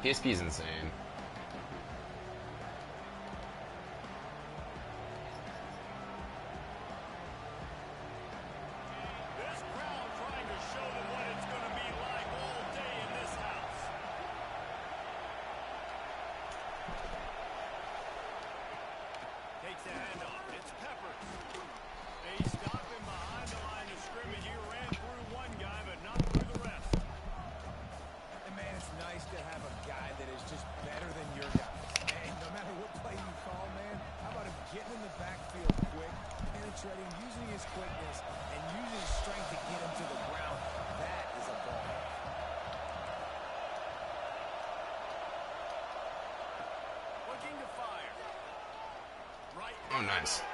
PSP is insane. Using his quickness and using his strength to get him to the ground. That is a ball. Looking to fire. Right. Oh, nice. The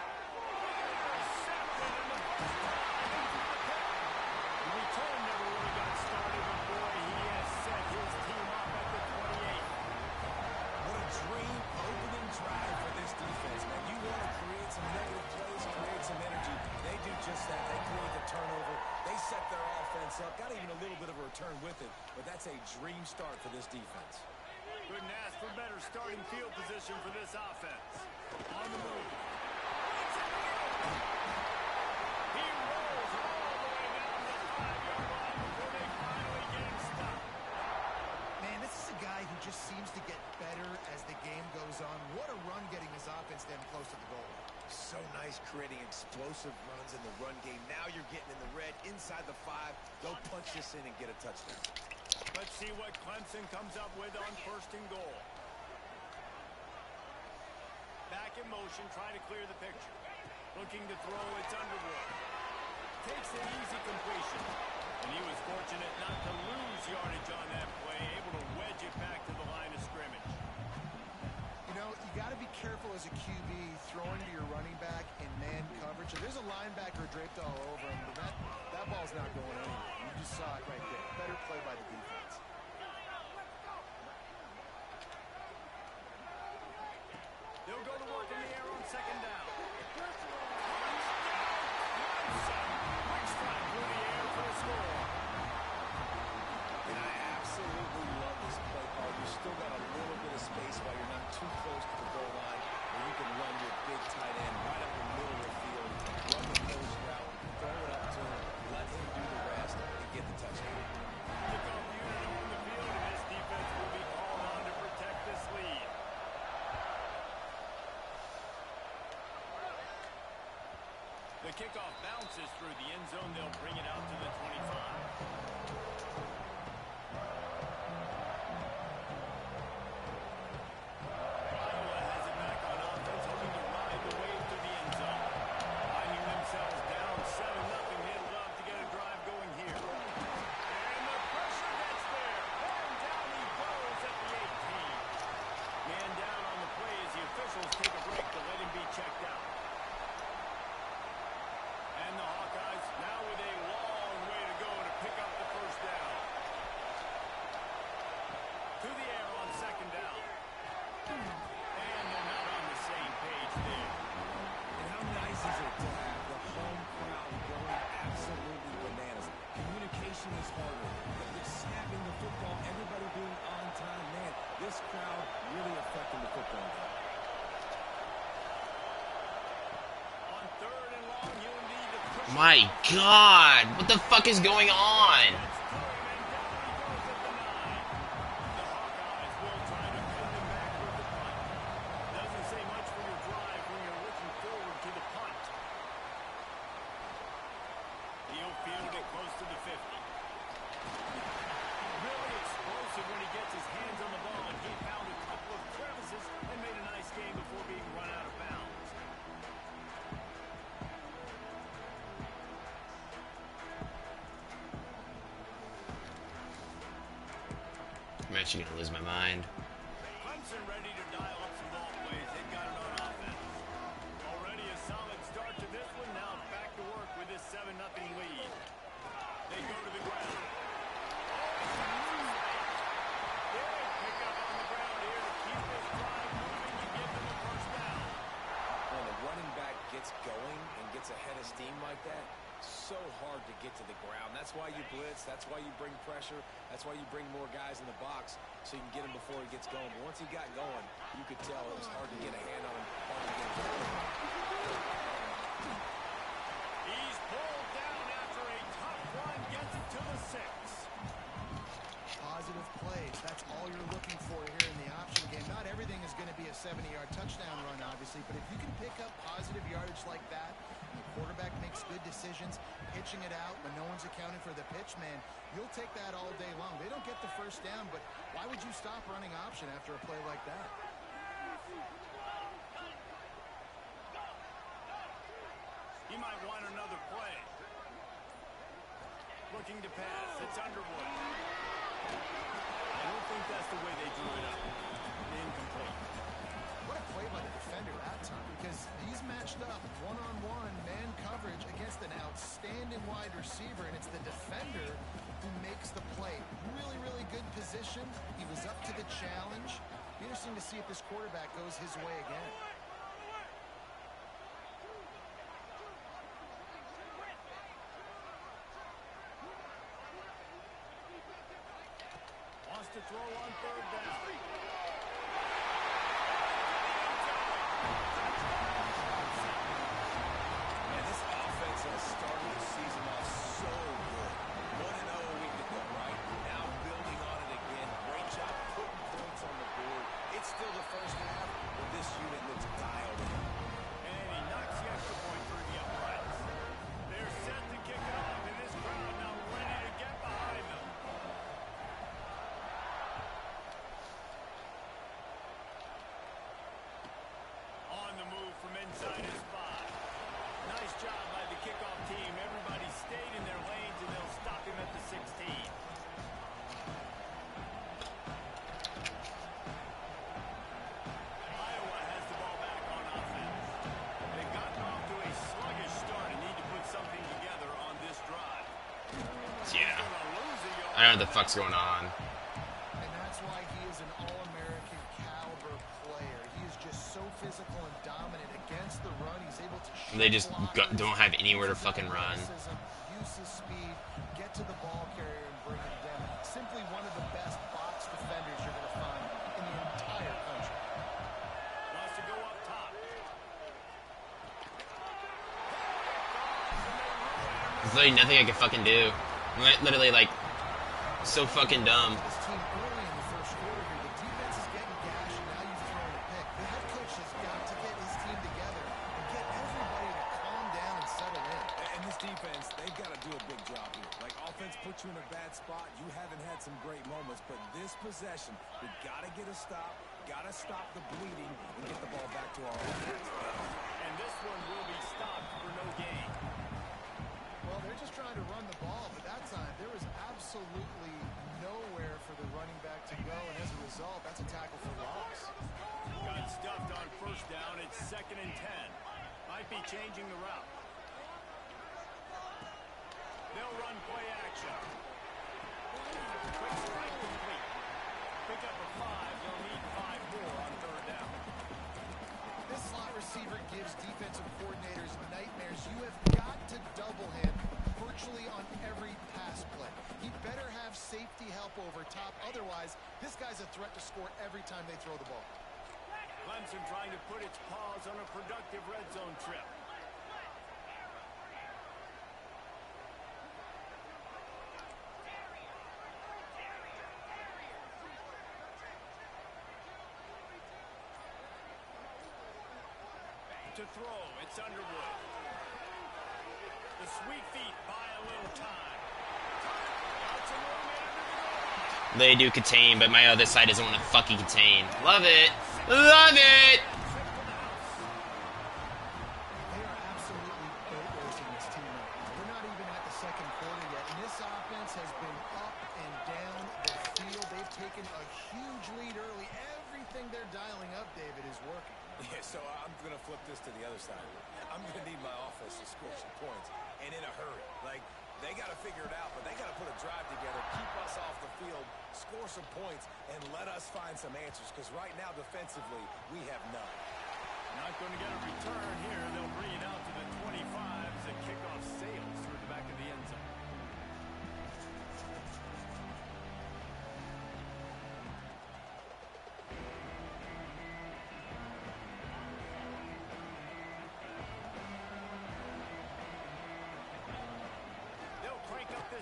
return never really got started, but boy, he has set his team up at the 28. What a dream opening drive for this defense, man. You want to create some negative plays, create some energy. They do just that. They create the turnover. They set their offense up. Got even a little bit of a return with it, but that's a dream start for this defense. Couldn't ask for better starting field position for this offense. On the move. He rolls all the way down the 5-yard line before they finally get him stopped. Man, this is a guy who just seems to get better as the game goes on. What a run getting his offense damn close to the goal. So nice creating explosive runs in the run game. Now you're getting in the red inside the 5. Go punch this in and get a touchdown. Let's see what Clemson comes up with on 1st and goal. Back in motion, trying to clear the picture. Looking to throw, it's Underwood. Takes an easy completion. And he was fortunate not to lose yardage on that play, able to wedge it back to the line of scrimmage. You know, you got to be careful as a QB throwing to your running back in man coverage. If there's a linebacker draped all over him, that ball's not going anywhere. You just saw it right there. Better play by the defense. They'll go to work in the air on 2nd down. Quick strike through the air for a score. And I absolutely love this play call. You still got a little bit of space while you're not too close to the goal line, where you can run your big tight end right up the middle of the field, run the post route, throw it up to him, let him do the rest, and get the touchdown. Kickoff unit on the field, and this defense will be called on to protect this lead. The kickoff bounces through the end zone. They'll bring it out to the 25. Iowa has it back on offense, hoping to ride the wave to the end zone. Finding themselves down 7-0. They'd love to get a drive going here. And the pressure gets there. And down he goes at the 18. Man down on the play as the officials take a break to let him be checked out. And the Hawkeyes now with a long way to go to pick up the 1st down. To the air on 2nd down. And they're not on the same page there. And how nice is it to have the home crowd going absolutely bananas? Communication is harder. But they're snapping the football, everybody being on time. Man, this crowd really affecting the football game. On 3rd and long, you'll need to push. My God, what the fuck is going on? I'm actually gonna lose my mind. Clemson ready to dial up some ball plays. They've got it on offense. Already a solid start to this one. Now back to work with this 7-0 lead. They go to the ground. Big pickup on the ground here to keep this drive moving and give them a 1st down. When the running back gets going and gets ahead of steam like that, So hard to get to the ground. That's why you blitz. That's why you bring pressure. That's why you bring more guys in the box so you can get him before he gets going. But once he got going, you could tell it was hard to get a hand on him, hard to get him going. He's pulled down after a tough run, gets it to the 6. Positive plays. That's all you're looking for here in the option game. Not everything is going to be a 70-yard touchdown run, obviously, but if you can pick up positive yardage like that, the quarterback makes good decisions, pitching it out when no one's accounting for the pitch, man, you'll take that all day long. They don't get the first down, but why would you stop running option after a play like that? He might want another play. Looking to pass. It's Underwood. I don't think that's the way they drew it up. Incomplete. What a play by the defender that time, because he's matched up one-on-one man coverage against an outstanding wide receiver, and it's the defender who makes the play. Really, really good position. He was up to the challenge. Interesting to see if this quarterback goes his way again. Wants to throw on third down. Man, this offense has started the season off so good. 1-0 a week ago, right? Now building on it again. Great job putting points on the board. It's still the first half, but this unit looks dialed in. And he knocks the extra point through the uprights. They're set to kick it off, and this crowd now ready to get behind them. On the move from inside his 5. Nice job by the kickoff team. Everybody stayed in their lanes, and they'll stop him at the 16. Iowa has the ball back on offense. They've gotten off to a sluggish start and need to put something together on this drive. Yeah. Gonna lose a yard. I don't know what the fuck's going on. And that's why he is an all-American caliber player. He is just so physical and dominant against the run. He's able to shoot They just blockers, don't have anywhere to fucking run. use his speed, get to the ball carrier, and bring him down. Simply one of the best box defenders you're going to find in the entire country. Wants to go up top. There's literally nothing I can fucking do. I'm literally like so fucking dumb. This team early in the first quarter here, the defense is getting gashed, and now you've thrown a pick. The head coach has got to get his team together and get everybody to calm down and settle in. And this defense, they've got to do a big job here. Like, offense put you in a bad spot. You haven't had some great moments, but this possession, we got to get a stop, got to stop the bleeding, and get the ball back to our offense. And this one will be stopped for no gain. Well, they're just trying to run the ball, but that time there was absolutely nowhere for the running back to go, and as a result, that's a tackle for loss. Got stuffed on first down. It's 2nd and 10. Might be changing the route. They'll run play action. Quick strike complete. Pick up a 5. They'll need 5 more on third down. This slot receiver gives defensive coordinators nightmares. You have got to double him virtually on every pass play. He better have safety help over top. Otherwise, this guy's a threat to score every time they throw the ball. Clemson trying to put its paws on a productive red zone trip. To throw, it's Underwood. The sweet feet buy a little time. Out to Norman. They do contain, but my other side doesn't want to fucking contain. Love it. Love it. They are absolutely boat-racing this team right now. They're not even at the second quarter yet, and this offense has been up and down the field. They've taken a huge lead early. Everything they're dialing up, David, is working. Yeah, so I'm going to flip this to the other side. I'm going to need my offense to score some points, and in a hurry. Like, they got to figure it out, but they got to put a drive together, keep us off the field, score some points, and let us find some answers, because right now, defensively, we have none. Not going to get a return here. They'll bring it out to the 25 as the kickoff sails through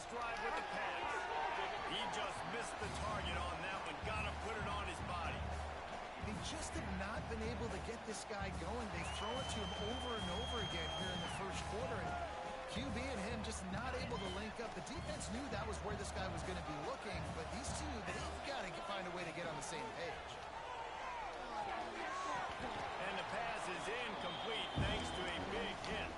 this drive with the pass. He just missed the target on that one. Got to put it on his body. They just have not been able to get this guy going. They throw it to him over and over again here in the first quarter, and QB and him just not able to link up. The defense knew that was where this guy was going to be looking, but these two, they've got to find a way to get on the same page. And the pass is incomplete thanks to a big hit.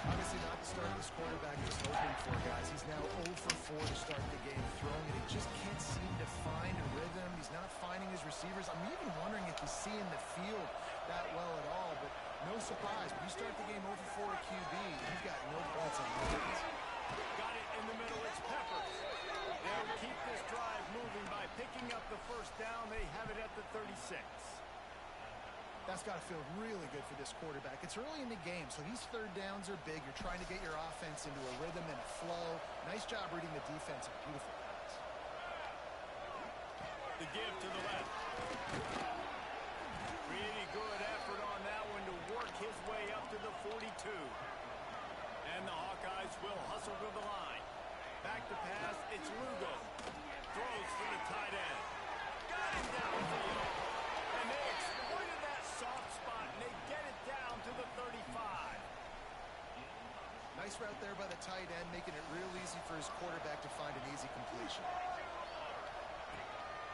Obviously not the start this quarterback was hoping for, guys. He's now 0 for 4 to start the game throwing it. He just can't seem to find a rhythm. He's not finding his receivers. I'm even wondering if he's seeing the field that well at all, but no surprise. When you start the game 0 for 4 at QB, you've got no points on offense. Got it in the middle. It's Peppers. They'll keep this drive moving by picking up the first down. They have it at the 36. That's got to feel really good for this quarterback. It's early in the game, so these third downs are big. You're trying to get your offense into a rhythm and a flow. Nice job reading the defense. A beautiful pass. The give to the left. Really good effort on that one to work his way up to the 42. And the Hawkeyes will hustle to the line. Back to pass. It's Lugo. Throws to the tight end. Got him downfield. And they exploited that soft spot, and they get it down to the 35. Nice route there by the tight end, making it real easy for his quarterback to find an easy completion.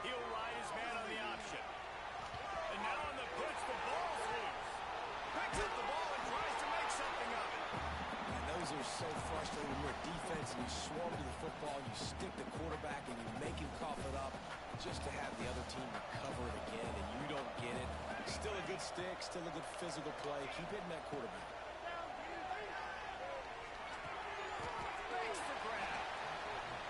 He'll ride his man on the option. And now on the pitch, the ball's loose. Picks up the ball and tries to make something of it. And those are so frustrating when you're a defense and you swarm to the football, you stick the quarterback and you make him cough it up just to have the other team recover it again, and you don't get it. Still a good stick, still a good physical play. Keep hitting that quarterback. Makes the grab.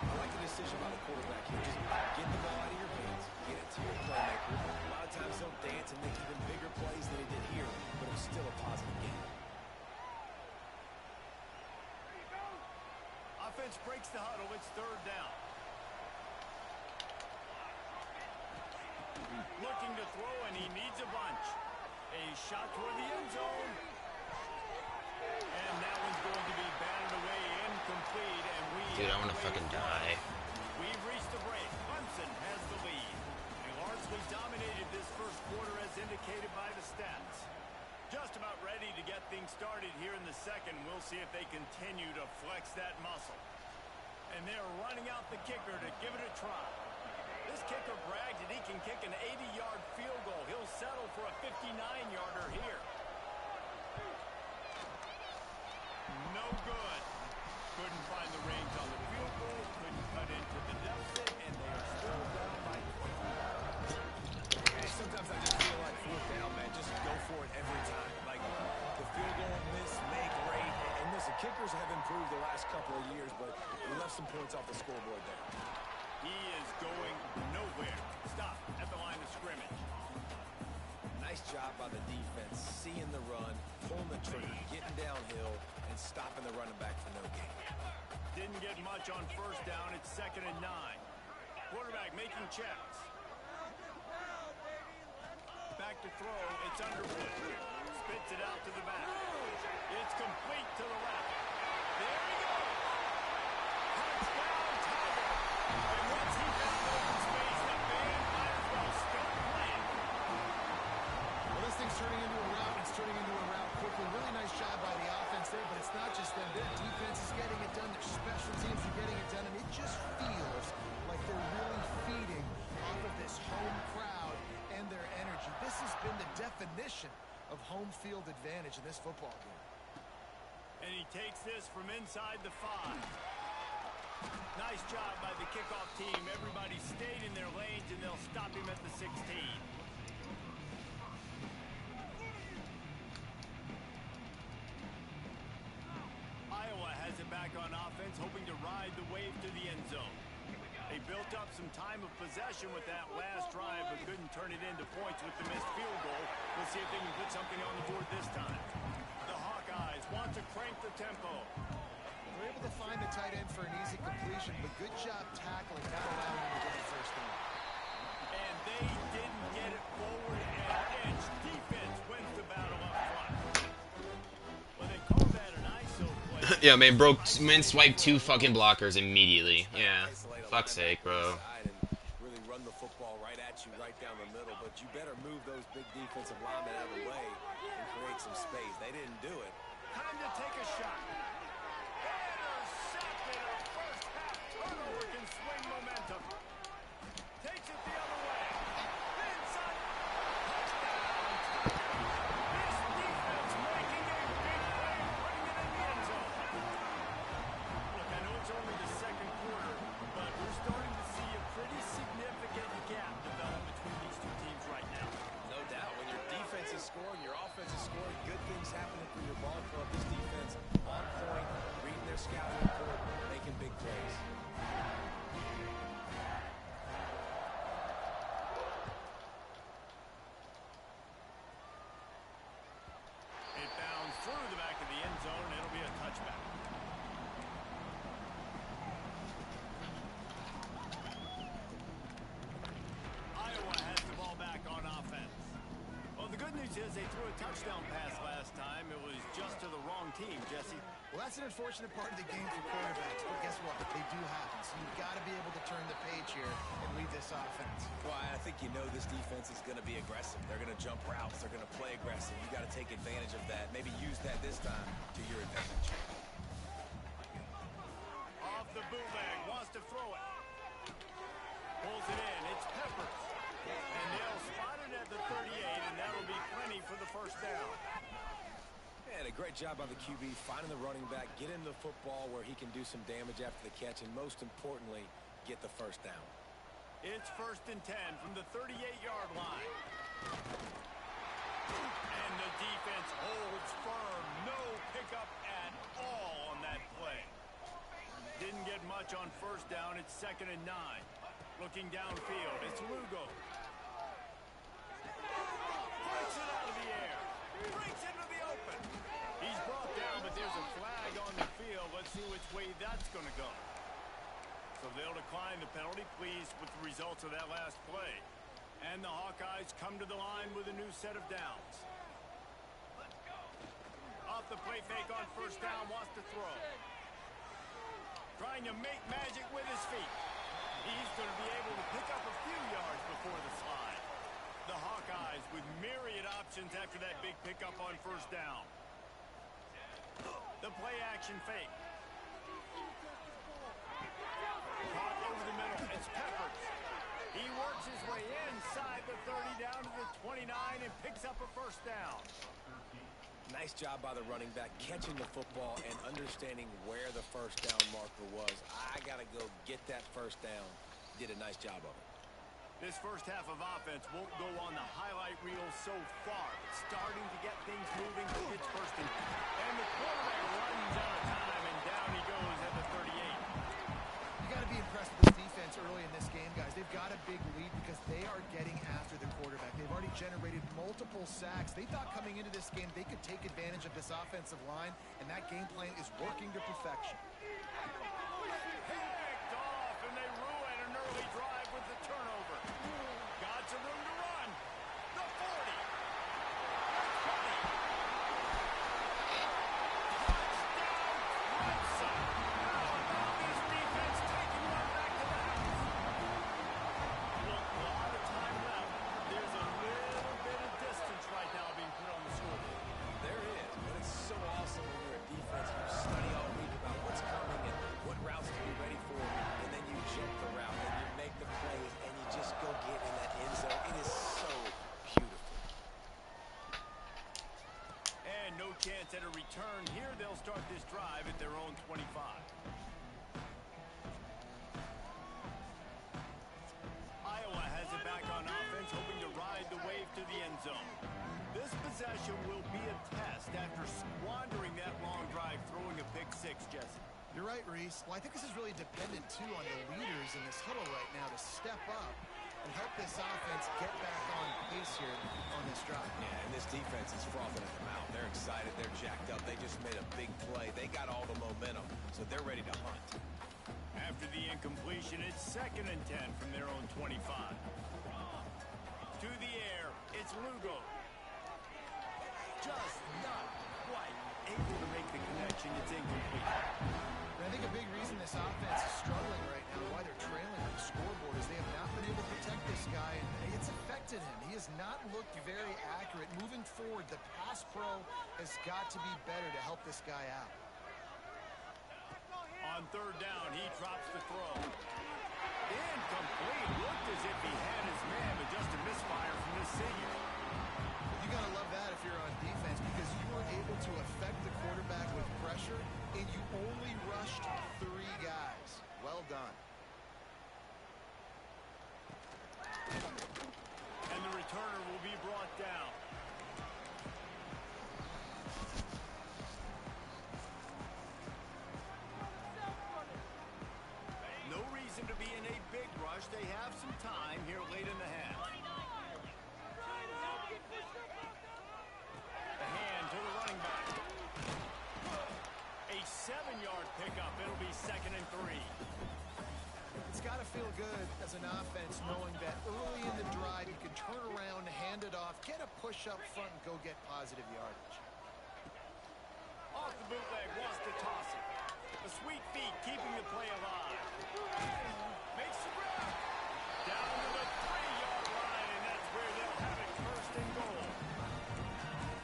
I like the decision by the quarterback here. Just get the ball out of your hands, get it to your playmaker. A lot of times they'll dance and make even bigger plays than he did here, but it was still a positive game. Offense breaks the huddle. It's third down. Looking to throw, and he needs a bunch. A shot toward the end zone. And that one's going to be batted away, incomplete, and we... Dude, I want to fucking die. We've reached the break. Clemson has the lead. They largely dominated this first quarter as indicated by the stats. Just about ready to get things started here in the second. We'll see if they continue to flex that muscle. And they're running out the kicker to give it a try. This kicker bragged that he can kick an 80-yard field goal. He'll settle for a 59-yarder here. No good. Couldn't find the range on the field goal. Couldn't cut into the deficit, and they are still down by 20. Hey, sometimes I just feel like fourth down, man. Just go for it every time. Like the field goal, miss, make, rate. And listen, kickers have improved the last couple of years, but we left some points off the scoreboard there. He is going nowhere. Stop at the line of scrimmage. Nice job by the defense, seeing the run, pulling the trigger, getting downhill, and stopping the running back for no gain. Didn't get much on first down. It's 2nd and 9. Quarterback making checks. Back to throw. It's Underwood. Spits it out to the back. It's complete to the left. There he goes. Touchdown, Tiger. And once he found open space, the band might as well start playing. Well, this thing's turning into a rout. It's turning into a rout quickly. Really nice job by the offense there, but it's not just them. Their defense is getting it done. Their special teams are getting it done, and it just feels like they're really feeding off of this home crowd and their energy. This has been the definition of home field advantage in this football game. And he takes this from inside the 5. Nice job by the kickoff team. Everybody stayed in their lanes, and they'll stop him at the 16. Iowa has it back on offense, hoping to ride the wave to the end zone. They built up some time of possession with that last drive, but couldn't turn it into points with the missed field goal. We'll see if they can put something on the board this time. The Hawkeyes want to crank the tempo. They're able to find the tight end for an easy completion, but good job tackling, not allowing him to get the first down. And they didn't get it forward an inch. Defense wins the battle up front. Well, they call that an ISO play. Yeah, man, swiped 2 fucking blockers immediately. Yeah, fuck's sake, bro. Really run the football right at you, right down the middle. But you better move those big defensive linemen out of the way and create some space. They didn't do it. Time to take a shot. Intercepted. A first half turnover can swing momentum. Takes it the other way. Inside. Touchdown. This defense making a big play, putting it in the end zone. Look, I know it's only the second quarter, but we're starting to see a pretty significant gap develop between these two teams right now. No doubt. When your defense is scoring, your offense is scoring, good things happening for your ball club. This defense on point, reading their scouting report, making big plays. It bounds through the back of the end zone, and it'll be a touchback. Iowa has the ball back on offense. Well, the good news is they threw a touchdown pass last time. It was just to the wrong team, Jesse. Well, that's an unfortunate part of the game for quarterbacks, but guess what? They do happen. So you've got to be able to turn the page here and lead this offense. Well, I think you know this defense is going to be aggressive. They're going to jump routes. They're going to play aggressive. You got to take advantage of that. Maybe use that this time to your advantage. Off the bootleg, wants to throw it. Pulls it in. It's Peppers. And they'll spot it at the 38, and that'll be plenty for the first down. And a great job by the QB finding the running back, get him the football where he can do some damage after the catch, and most importantly, get the first down. It's 1st and 10 from the 38-yard line. And the defense holds firm. No pickup at all on that play. Didn't get much on first down. It's 2nd and 9. Looking downfield, it's Lugo. Breaks it out of the air. Breaks into the open. He's brought down, but there's a flag on the field. Let's see which way that's going to go. So they'll decline the penalty, pleased with the results of that last play. And the Hawkeyes come to the line with a new set of downs. Off the play fake on first down, wants to throw. Trying to make magic with his feet. He's going to be able to pick up a few yards before the slide. The Hawkeyes with myriad options after that big pickup on first down. The play action fake. Caught over the middle. It's Peppers. He works his way inside the 30 down to the 29 and picks up a first down. Nice job by the running back, catching the football and understanding where the first down marker was. I got to go get that first down. Did a nice job of it. This first half of offense won't go on the highlight reel so far. It's starting to get things moving. It's 1st and the quarterback runs out of time, and down he goes at the 38. You got to be impressed with this defense early in this game, guys. They've got a big lead because they are getting after the quarterback. They've already generated multiple sacks. They thought coming into this game they could take advantage of this offensive line, and that game plan is working to perfection. Picked off, and they ruin an early drive with the turnover. Got some room to run. The 40. The 20. Touchdown, Clemson. How about this defense taking one back to the house? Look, a lot of time left. There's a little bit of distance right now being put on the scoreboard. There is, but it's so awesome when you're a defense. You study all week about what's coming and what routes to be ready for, and then you jump the route and you make the plays and you just go get in that end zone. It is so beautiful. And no chance at a return here. They'll start this drive at their own 25. Iowa has it back on offense, hoping to ride the wave to the end zone. This possession will be a test after squandering that long drive, throwing a pick six, Jesse. You're right, Reese. Well, I think this is really dependent, too, on the leaders in this huddle right now to step up and help this offense get back on pace here on this drive. Yeah, and this defense is frothing at the mouth. They're excited. They're jacked up. They just made a big play. They got all the momentum, so they're ready to hunt. After the incompletion, it's 2nd and 10 from their own 25. To the air, it's Lugo. Just not quite able to make the connection. catching. It's incomplete. And I think a big reason this offense is struggling right now, why they're trailing on the scoreboard, is they have not been able to protect this guy, and it's affected him. He has not looked very accurate. Moving forward, the pass pro has got to be better to help this guy out. On third down, he drops the throw. Incomplete. Looked as if he had his man, but just a misfire from this senior. You got to love that if you're on defense, because you were able to affect the quarterback with pressure, and you only rushed 3 guys. Well done. And the returner will be brought down. No reason to be in a big rush. They have some time here late in the half. The hand to the running back. A 7-yard pickup. It'll be 2nd and 3. It's got to feel good as an offense knowing that early in the drive you can turn around, hand it off, get a push up front, and go get positive yardage. Off the bootleg, wants to toss it. The sweet feet keeping the play alive. Makes the grab. Down to the 3-yard line, and that's where they'll have it, 1st and goal.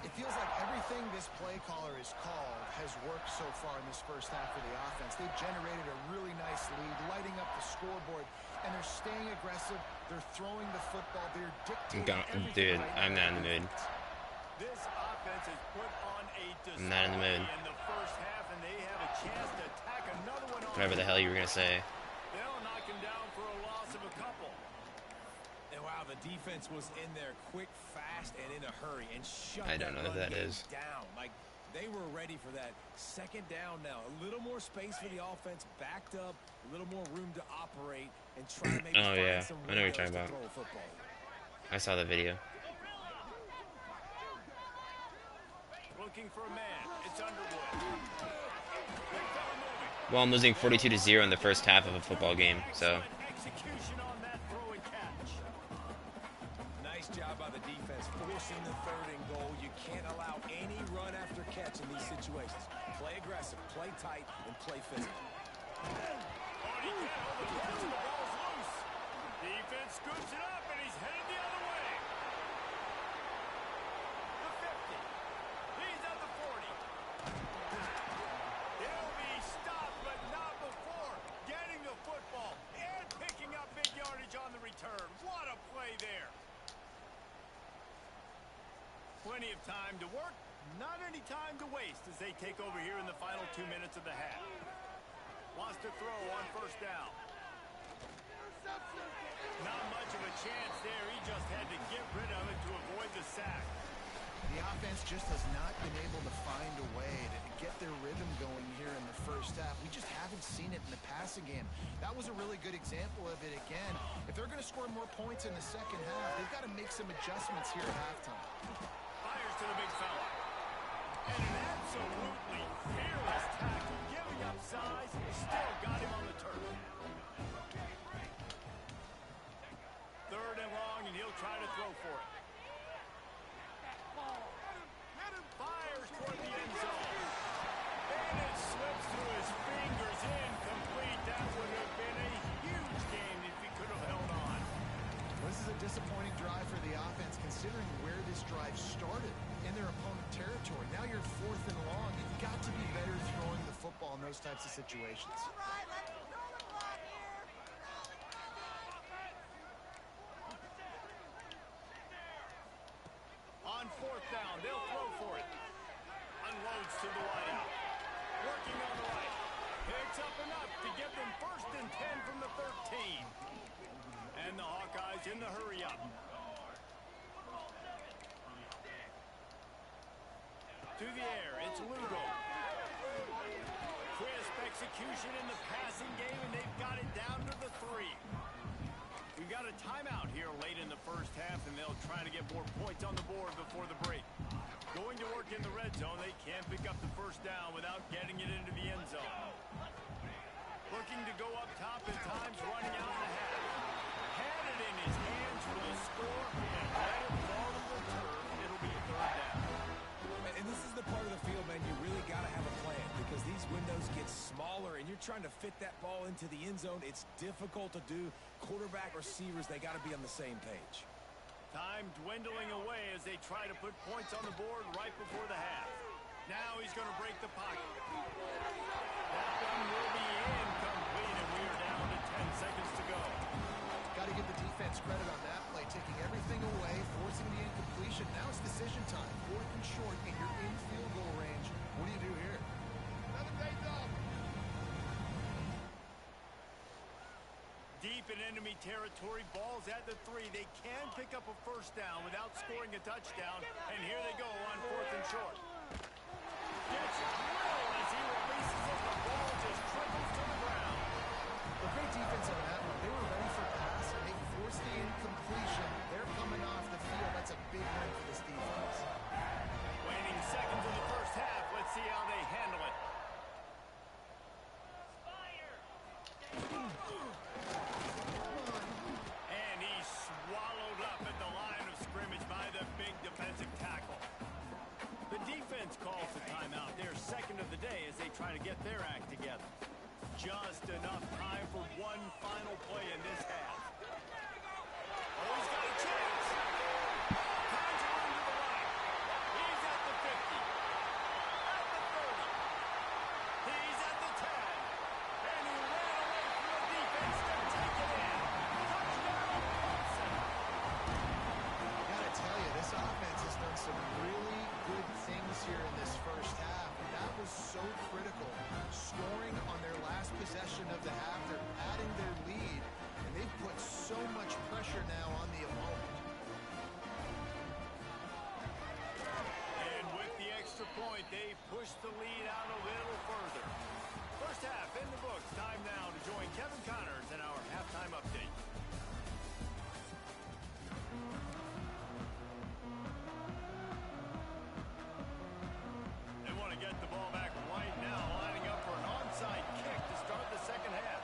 It feels like everything this play caller has called has worked so far in this first half of the offense. They've generated a really nice lead, lighting up the scoreboard, and they're staying aggressive. They're throwing the football. They're dictating everything. Dude, right I'm now. not in the mood. This offense has put on a display I'm not in the mood. in the first half, and they have a chance to attack another one on. Whatever the hell you were gonna say. They'll knock him down for a loss of a couple. And wow, the defense was in there quick, fast, and in a hurry, and shut I don't know that who run that game is. down. Like, they were ready for that. 2nd down now. A little more space for the offense, backed up, a little more room to operate, and try to maybe Oh, find yeah. some I know what you're windows talking to about. throw a football. I saw the video. Looking for a man. It's Underwood. Big fella moving. Well, I'm losing 42-0 in the first half of a football game, so Excellent execution on that throw and catch. Nice job by the defense, forcing the 3rd and goal. You can't allow any run after catch in these situations. Play aggressive, play tight, and play physical. Oh, he can't hold the catch, and the ball's loose. Defense scoops it up, and he's headed the other way. The 50. He's at the 40. He'll be stopped, but not before getting the football and picking up big yardage on the return. What a play there. Plenty of time to work, not any time to waste as they take over here in the final 2 minutes of the half. Wants to throw on 1st down. Not much of a chance there. He just had to get rid of it to avoid the sack. The offense just has not been able to find a way to get their rhythm going here in the first half. We just haven't seen it in the passing game. That was a really good example of it again. If they're going to score more points in the second half, they've got to make some adjustments here at halftime. Fires to the big fella. And an absolutely fearless tackle, giving up size, still got him on the turf. 3rd and long, and he'll try to throw for it. Fires toward the end zone. And it slips through his fingers, incomplete. That would have been a huge game if he could have held on. This is a disappointing drive for the offense, considering where this drive started in their opponent territory. Now you're 4th and long. You've got to be better throwing the football in those types of situations. On 4th down, they'll throw for it. Unloads to the wideout. Working on the right. Picks up enough to give them 1st and 10 from the 13. And the Hawkeyes in the hurry up. To the air, it's Lugo. Crisp execution in the passing game, and they've got it down to the 3. We've got a timeout here late in the first half, and they'll try to get more points on the board before the break. Going to work in the red zone, they can't pick up the 1st down without getting it into the end zone. Looking to go up top at times, running out in the half. Had it in his hands for the score, and let it fall to the turf. It'll be 3rd down. And this is the part of the field, man, you really got to have a plan, because you're trying to fit that ball into the end zone, it's difficult to do. Quarterback, receivers, they got to be on the same page. Time dwindling away as they try to put points on the board right before the half. Now he's going to break the pocket. That one will be incomplete, and we are down to 10 seconds to go. Got to give the defense credit on that play, taking everything away, forcing the incompletion. Now it's decision time. 4th and short, and you're in field goal range. What do you do here? Another day off. Deep in enemy territory, balls at the 3. They can pick up a first down without scoring a touchdown, and here they go on 4th and short. Gets drilled as he releases it. The ball just trickles to the ground. The great defense on that one. They were ready for pass, and they forced the incompletion. They're coming off the field. That's a big win for this defense. Waning seconds in the first half. Let's see how they handle it. And he's swallowed up at the line of scrimmage by the big defensive tackle. The defense calls the timeout. Their second of the day as they try to get their act together. Just enough time for one final play in this half. Oh, he's got a chance. Conjuring to the right. He's at the 50. At the 30. He's at the 10. And he ran away from the defense to take it in. Touchdown, Clemson. I gotta tell you, this offense has done some really good things here in this first half. And that was so critical. Scoring on their last possession of the half, they're adding their lead, and they've put so much pressure now on the opponent. And with the extra point, they push the lead out a little further. First half in the books. Time now to join Kevin Connors in our halftime update. They want to get the ball back right now, lining up for an onside kick to start the second half.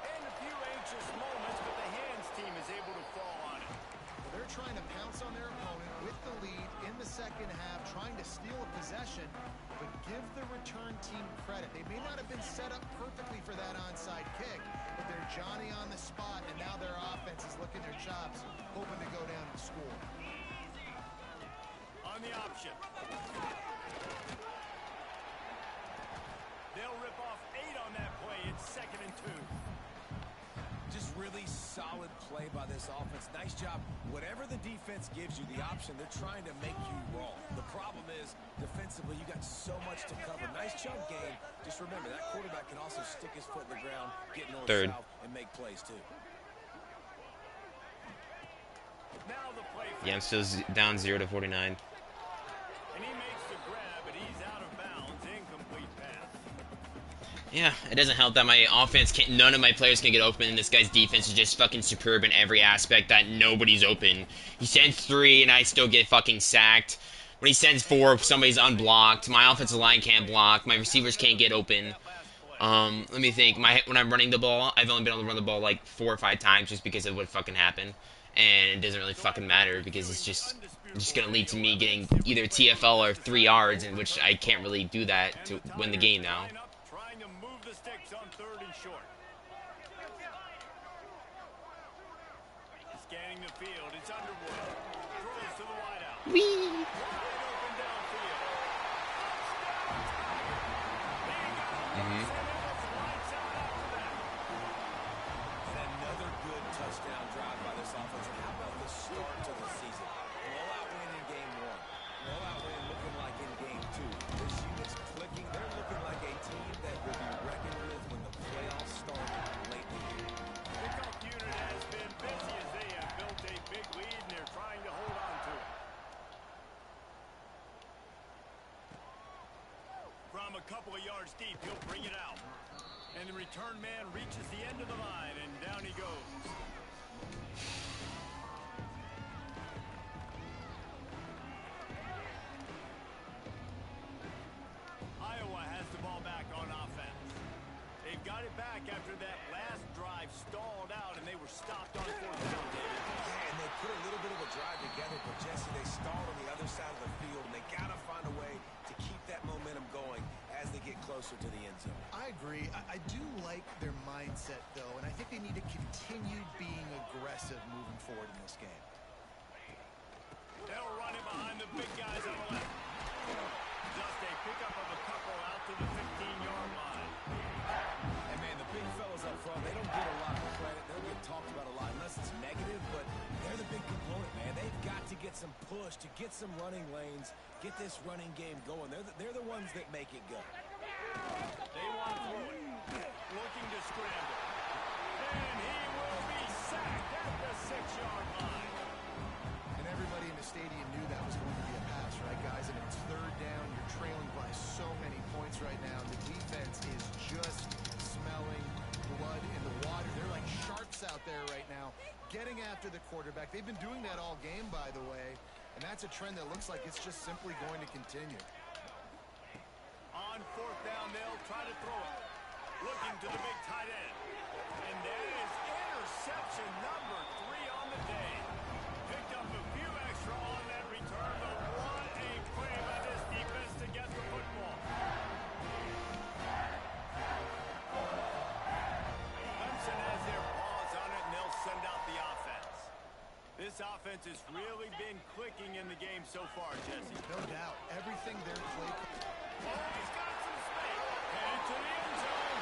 And a few anxious moments, but the hands team is able to fall on it. Well, they're trying to pounce on their opponent with the lead in the second half, trying to steal a possession, but give the return team credit. They may not have been set up perfectly for that onside kick, but they're Johnny on the spot, and now their offense is licking their chops, hoping to go down and score. On the option. They'll rip off 8 on that play. It's 2nd and 2. Just really solid play by this offense. Nice job. Whatever the defense gives you the option, they're trying to make you roll. The problem is, defensively, you got so much to cover. Nice chunk game. Just remember, that quarterback can also stick his foot in the ground, get north, south, and make plays, too. Now the play. Yeah, I'm still down 0-49. And he makes the grab, but he's out of bounds. Incomplete pass. Yeah, it doesn't help that my offense can't, none of my players can get open, and this guy's defense is just fucking superb in every aspect that nobody's open. He sends 3, and I still get fucking sacked. When he sends 4, somebody's unblocked. My offensive line can't block. My receivers can't get open. Let me think. When I'm running the ball, I've only been able to run the ball like 4 or 5 times just because of what fucking happened. And it doesn't really fucking matter because it's just going to lead to me getting either TFL or 3 yards, in which I can't really do that to win the game now. Trying to move the sticks on 3rd and short. Scanning the field, it's Underwood. Throws to the wideout. Whee! Wide open downfield. Lights out after that. And another good touchdown drive by this offense. And how about the start to the season? Blowout win in game 1. Blowout win looking like in game 2. This unit's clicking. They're looking like a team that will be reckoned with when the playoffs start late in the year. Pickoff unit has been busy as they have built a big lead, and they're trying to hold on to it. From a couple of yards deep, he'll bring it out. And the return man reaches the end of the line, and down he goes. Iowa has the ball back on offense. They've got it back after that last drive stalled out, and they were stopped on 4th down, David. Yeah, and they put a little bit of a drive together, but Jesse, they stalled on the other side of the field, and they got to find a way to keep that momentum going as they get closer closer to the end zone. I agree. I do like their mindset, though, and I think they need to continue being aggressive moving forward in this game. They'll run it behind the big guys on the left. Just a pickup of a couple out to the 15-yard line. And, man, the big fellas up front, they don't get a lot of credit. They'll get talked about a lot unless it's negative, but they're the big component, man. They've got to get some push, to get some running lanes, get this running game going. They're the ones that make it go. They want to throw it. Looking to scramble. And he will be sacked at the 6-yard line. And everybody in the stadium knew that was going to be a pass, right, guys? And it's third down. You're trailing by so many points right now. The defense is just smelling blood in the water. They're like sharks out there right now, getting after the quarterback. They've been doing that all game, by the way. And that's a trend that looks like it's just simply going to continue. On fourth down, they'll try to throw it. Looking to the big tight end. And that is interception number 3 on the day. Picked up a few extra on that return, but what a play by this defense to get the football. Clemson has their paws on it, and they'll send out the offense. This offense has really been clicking in the game so far, Jesse. No doubt. Everything they're playing. Oh, he's got some space. Headed to the end zone.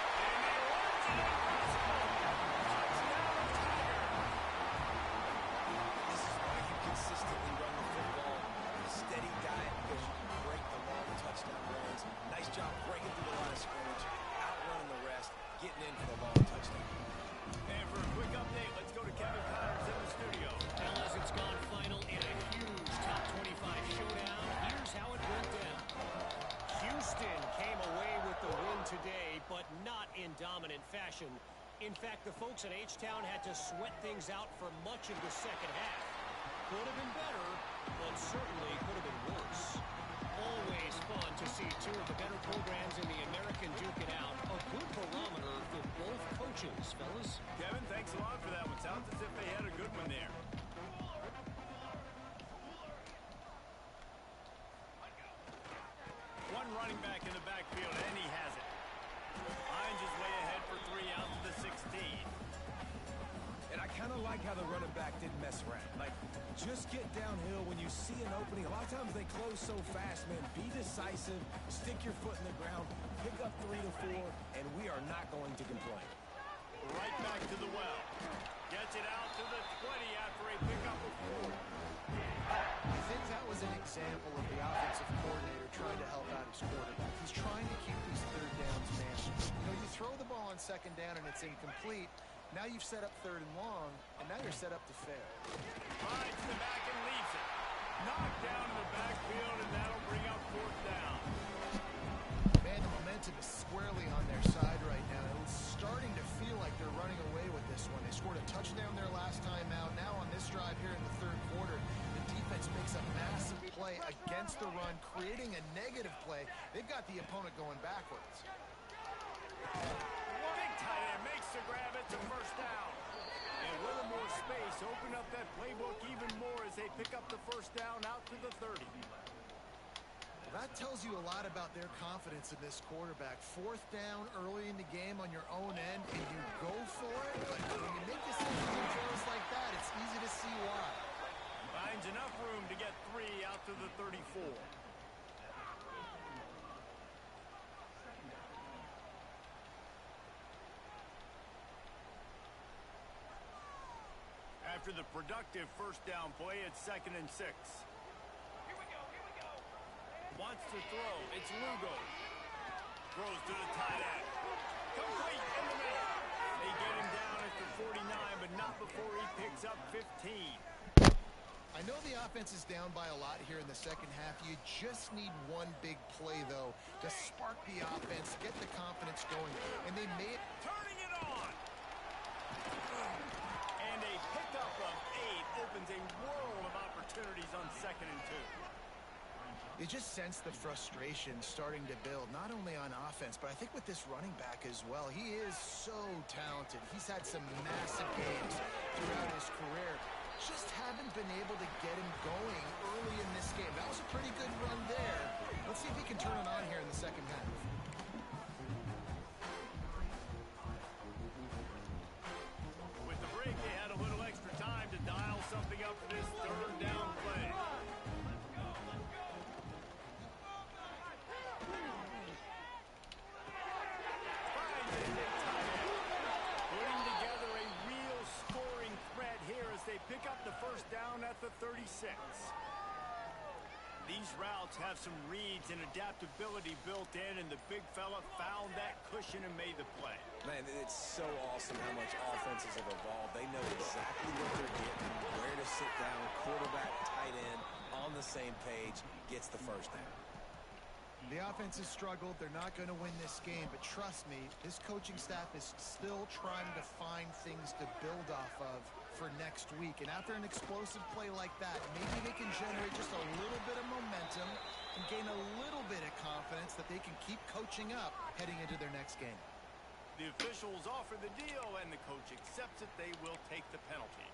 And they launch it impossible. Touchdown, Tiger. This is why you consistently run the football. A steady diet because you can break the long touchdown runs. Nice job breaking through the line of scrimmage, outrunning the rest, getting in for the long touchdown. And for a quick update, let's go to Kevin Connors in the studio. Fellas, it's gone final in a huge top 25 showdown. Here's how it went down. Houston came away with the win today, but not in dominant fashion. In fact, the folks in H-Town had to sweat things out for much of the second half. Could have been better, but certainly could have been worse. Always fun to see two of the better programs in the American duke it out. A good barometer for both coaches, fellas. Kevin, thanks a lot for that one. Sounds as if they had a good one there. One running back in the backfield, and he has it. Hines is way ahead for 3 out to the 16. And I kind of like how the running back didn't mess around. Like, just get downhill when you see an opening. A lot of times they close so fast, man. Be decisive, stick your foot in the ground, pick up 3 to 4, and we are not going to complain. Right back to the well. Gets it out to the 20 after a pickup of 4. I think that was an example of the offensive coordinator trying to help out his quarterback. He's trying to keep these third downs manageable. You know, you throw the ball on second down and it's incomplete. Now you've set up third and long, and now you're set up to fail. Hides the back and leaves it. Knocked down in the backfield, and that'll bring up fourth down. Man, the momentum is squarely on their side right now. It's starting to feel like they're running away with this one. They scored a touchdown their last time out. Now on this drive here in the third quarter, the defense makes a massive play against the run, creating a negative play. They've got the opponent going backwards. Big tight end makes the grab. It's a first down. And a little more space, open up that playbook even more as they pick up the first down out to the 30. Well, that tells you a lot about their confidence in this quarterback. Fourth down early in the game on your own end, and you go for it. But when you make decisions and throws like that, it's easy to see why. Finds enough room to get 3 out to the 34. After the productive first down play, it's 2nd and 6. Wants to throw. It's Lugo. Throws to the tight end. Complete in the middle. They get him down at the 49, but not before he picks up 15. I know the offense is down by a lot here in the second half. You just need one big play, though, to spark the offense, get the confidence going. And they made... Turning it on. And a pickup of 8 opens a world of opportunities on 2nd and 2. You just sense the frustration starting to build, not only on offense, but I think with this running back as well. He is so talented. He's had some massive games throughout his career. Just haven't been able to get him going early in this game. That was a pretty good run there. Let's see if he can turn it on here in the second half. 6. These routes have some reads and adaptability built in, and the big fella found that cushion and made the play. Man, it's so awesome how much offenses have evolved. They know exactly what they're getting, where to sit down, quarterback, tight end, on the same page, gets the first down. The offense has struggled. They're not going to win this game, but trust me, this coaching staff is still trying to find things to build off of for next week. And after an explosive play like that, maybe they can generate just a little bit of momentum and gain a little bit of confidence that they can keep coaching up heading into their next game. The officials offer the deal, and the coach accepts it. They will take the penalty.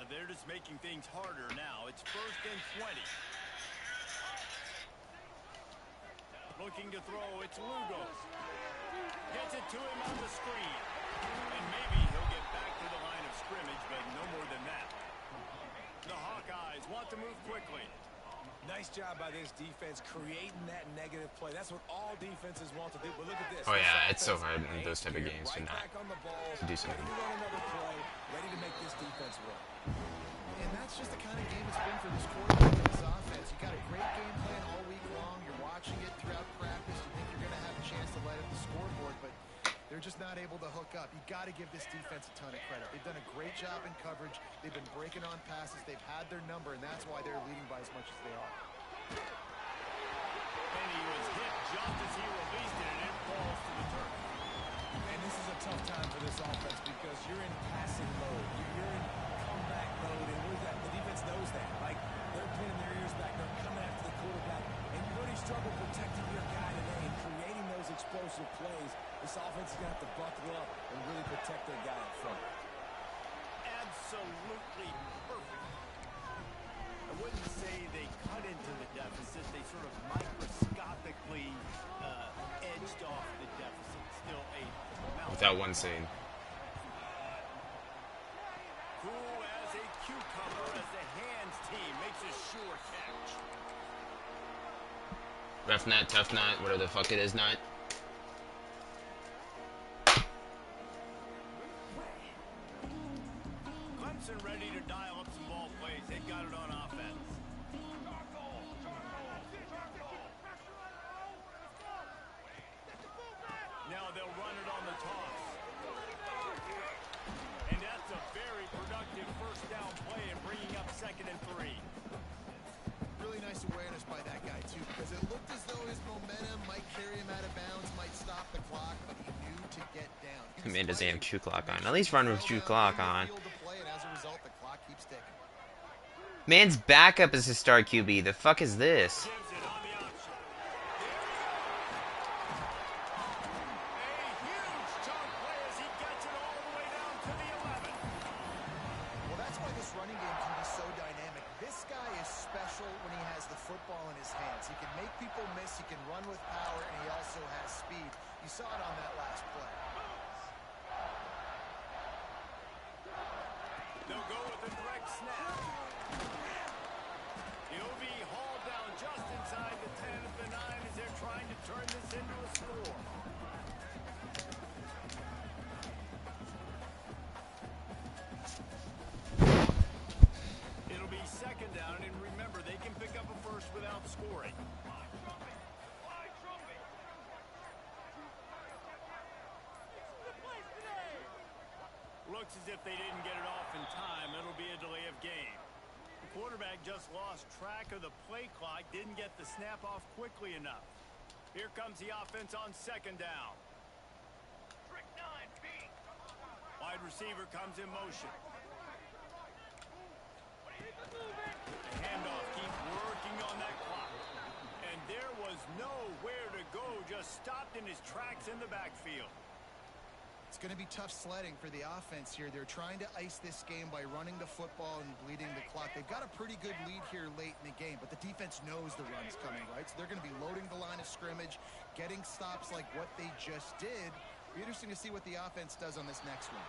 They're just making things harder now. It's 1st and 20. Looking to throw. It's Lugo. Gets it to him on the screen. And maybe he'll get back to the line of scrimmage, but no more than that. The Hawkeyes want to move quickly. Nice job by this defense creating that negative play. That's what all defenses want to do. But look at this. Oh yeah, it's so hard in those type of games to not do something. Ready to run another play, ready to make this defense work. And that's just the kind of game it's been for this quarterback and this offense. You got a great game plan all week long. You're watching it throughout practice. You think you're going to have a chance to light up the scoreboard, but they're just not able to hook up. You got to give this defense a ton of credit. They've done a great job in coverage. They've been breaking on passes. They've had their number, and that's why they're leading by as much as they are. And he was hit just as he released it, and it falls to the turf. And this is a tough time for this offense because you're in passing mode. You're in comeback mode, and the defense knows that. Like, they're pinning their ears back. They're coming after the quarterback, and you really struggle protecting your guy today and creating those explosive plays. This offense is going to have to buckle up and really protect their guy up front. Absolutely perfect. I wouldn't say they cut into the deficit. They sort of microscopically edged off the deficit. Still a mountain. Without one scene. Cool as a cucumber as the hands team makes a sure catch. Rough nut, tough nut, whatever the fuck it is, nut. Clemson ready to dial up some ball plays. They've got it on offense. Now they'll run it on the toss. And that's a very productive first down play and bringing up 2nd and 3. Really nice awareness by that guy, too, because it looked as though his momentum might carry him out of bounds, might stop the clock, but he knew to get down. Man doesn't have Q clock on. At least run with Q clock on. Man's backup is his star QB. The fuck is this? Gives it on the option. A huge chunk play as he gets it all the way down to the 11. Well, that's why this running game can be so dynamic. This guy is special when he has the football in his hands. He can make people miss, he can run with power, and he also has speed. You saw it on that last play. They'll go with a direct snap. He'll be hauled down just inside the 10 of the 9 as they're trying to turn this into a score. It'll be 2nd down, and remember, they can pick up a first without scoring. Looks as if they didn't get it off in time. It'll be a delay of game. The quarterback just lost track of the play clock, didn't get the snap off quickly enough. Here comes the offense on 2nd down. Wide receiver comes in motion. The handoff keeps working on that clock. And there was nowhere to go, just stopped in his tracks in the backfield. It's going to be tough sledding for the offense here. They're trying to ice this game by running the football and bleeding the clock. They've got a pretty good lead here late in the game, but the defense knows the run's coming, right? So they're going to be loading the line of scrimmage, getting stops like what they just did. It'll be interesting to see what the offense does on this next one.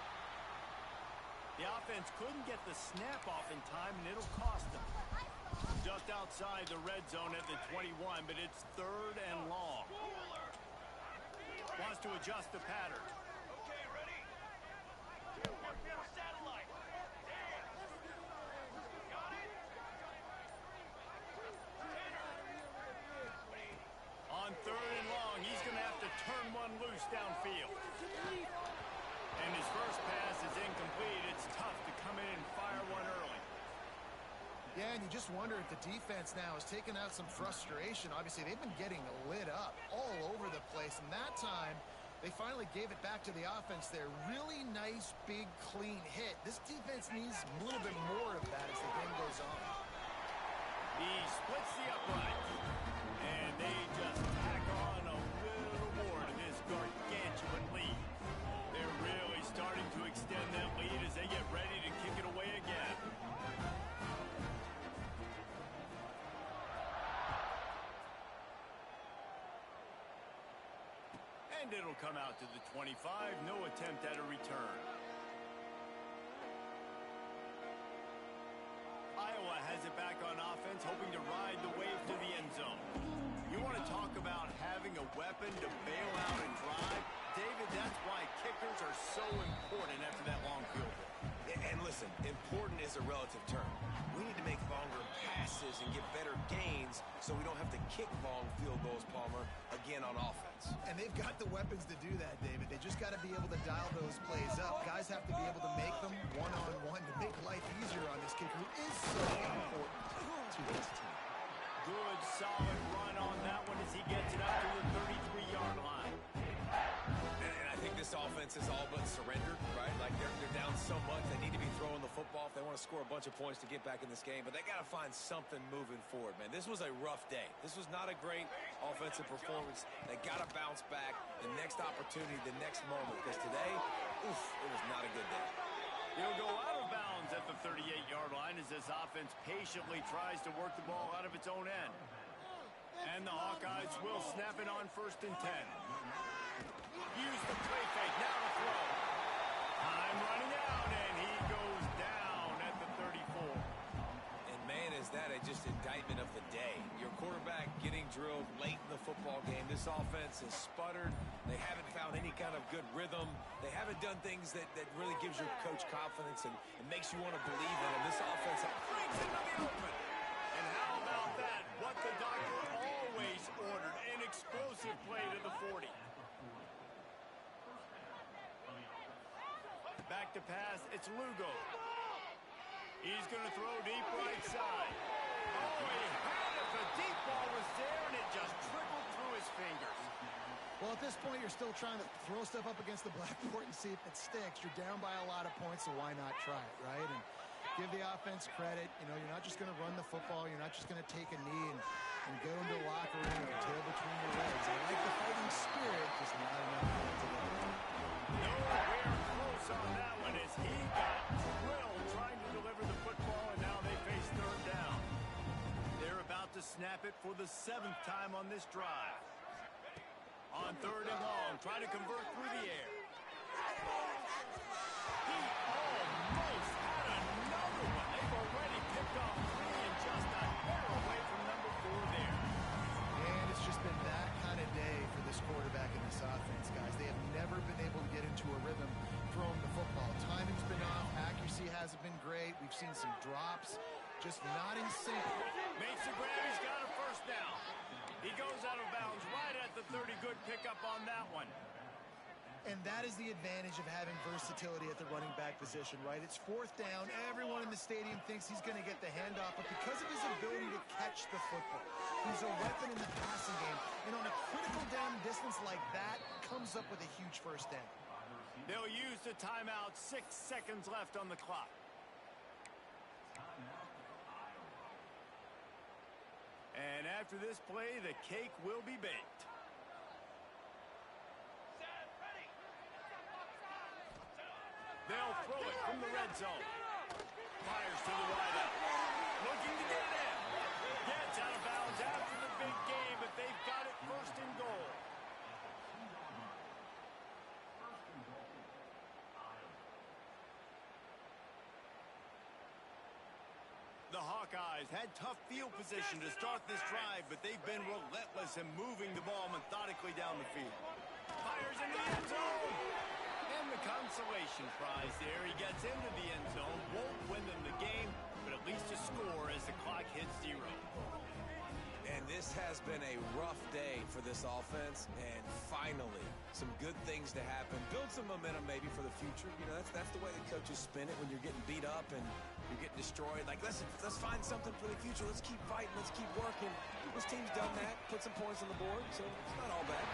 The offense couldn't get the snap off in time, and it'll cost them. Just outside the red zone at the 21, but it's 3rd and long. Wants to adjust the pattern. turn one loose downfield. And his first pass is incomplete. It's tough to come in and fire one early. Yeah, and you just wonder if the defense now has taken out some frustration. Obviously, they've been getting lit up all over the place, and that time they finally gave it back to the offense there. Really nice, big, clean hit. This defense needs a little bit more of that as the game goes on. He splits the upright, and they just tack on a little more to this gargantuan lead. They're really starting to extend that lead as they get ready to kick it away again. And it'll come out to the 25. No attempt at a return. Iowa has it back on offense, hoping to ride the wave to the end zone. You want to talk about having a weapon to bail out and drive? David, that's why kickers are so important after that long field goal. And listen, important is a relative term. We need to make longer passes and get better gains so we don't have to kick long field goals, Palmer, again on offense. And they've got the weapons to do that, David. They just got to be able to dial those plays up. Guys have to be able to make them one-on-one to make life easier on this kicker who is so important to this team. Good, solid run on that one as he gets it out to the 33-yard line. And I think this offense is all but surrendered, right? Like they're down so much, they need to be throwing the football if they want to score a bunch of points to get back in this game. But they got to find something moving forward, man. This was a rough day. This was not a great offensive performance. They got to bounce back. The next opportunity, the next moment. Because today, oof, it was not a good day. He'll go out of bounds at the 38-yard line as this offense patiently tries to work the ball out of its own end. And the Hawkeyes will snap it on 1st and 10. Use the play fake, now to throw. Time running out, and he goes down at the 34. And man, is that just indictment of the day. Your quarterback getting drilled late in the football game. This offense has sputtered. They haven't found any kind of good rhythm. They haven't done things that really gives your coach confidence and makes you want to believe in them. This offense brings it to the open. And how about that? What the doctor always ordered, an explosive play to the 40. Back to pass, it's Lugo. He's going to throw deep right side. Oh, he had it. The deep ball was there, and it just trickled through his fingers. Well, at this point, you're still trying to throw stuff up against the blackboard and see if it sticks. You're down by a lot of points, so why not try it, right? And give the offense credit. You know, you're not just going to run the football. You're not just going to take a knee and go into the locker room with your tail between your legs. I like the fighting spirit, just not enough today. Nowhere close on that one as he got drilled trying to deliver the football, and now they face 3rd down. They're about to snap it for the 7th time on this drive. On 3rd and long, trying to convert through the air. He almost had another one. They've already picked off 3 and just a hair away from number 4 there. And it's just been that kind of day for this quarterback and this offense, guys. They have never been able to get into a rhythm throwing the football. Timing's been off. Accuracy hasn't been great. We've seen some drops. Just not in sync. Makes the grab. He's got a 1st down. He goes out of bounds right at the 30. Good pickup on that one. And that is the advantage of having versatility at the running back position, right? It's 4th down. Everyone in the stadium thinks he's going to get the handoff, but because of his ability to catch the football, he's a weapon in the passing game. And on a critical down distance like that, comes up with a huge 1st down. They'll use the timeout. 6 seconds left on the clock. And after this play, the cake will be baked. They'll throw it from the red zone. Fires to the wideout. Looking to get it in. Gets out of bounds after the big game, but they've got it 1st and goal. The Hawkeyes had tough field position to start this drive, but they've been relentless in moving the ball methodically down the field. Fires into the end zone. And the consolation prize there. He gets into the end zone, won't win them the game, but at least a score as the clock hits 0. And this has been a rough day for this offense, and finally, some good things to happen. Build some momentum maybe for the future. You know, that's the way the coaches spin it when you're getting beat up and you're getting destroyed. Like, let's find something for the future. Let's keep fighting. Let's keep working. This team's done that. Put some points on the board, so it's not all bad.